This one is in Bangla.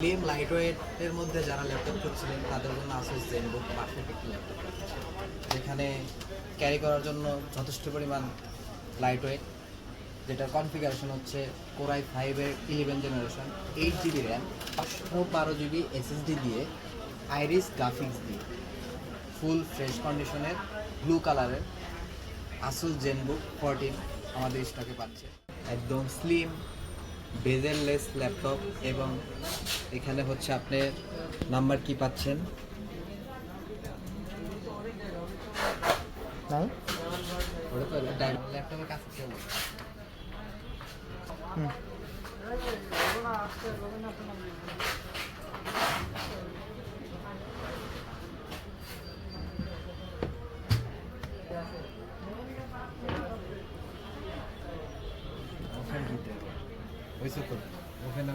স্লিম লাইটওয়েটের মধ্যে যারা ল্যাপটপ করছিলেন তাদের জন্য আসুস জেনবুক পারফেক্ট একটি ল্যাপটপ, যেখানে ক্যারি করার জন্য যথেষ্ট পরিমাণ লাইটওয়েট, যেটার কনফিগারেশন হচ্ছে কোরাই 5-এর 11 generation, 8 GB RAM, 512 GB SSD দিয়ে, আইরিস গ্রাফিক্স দিয়ে, ফুল ফ্রেশ কন্ডিশনের ব্লু কালারের আসুস জেনবুক 14 আমাদের স্টকে পাচ্ছে। একদম স্লিম বেজেললেস ল্যাপটপ, এবং এখানে হচ্ছে আপনি নাম্বার কি পাচ্ছেন নাই ওটা তো ল্যাপটপের কাছে চলে। ওখানে দিতে হবে ওইসব তো ওখানে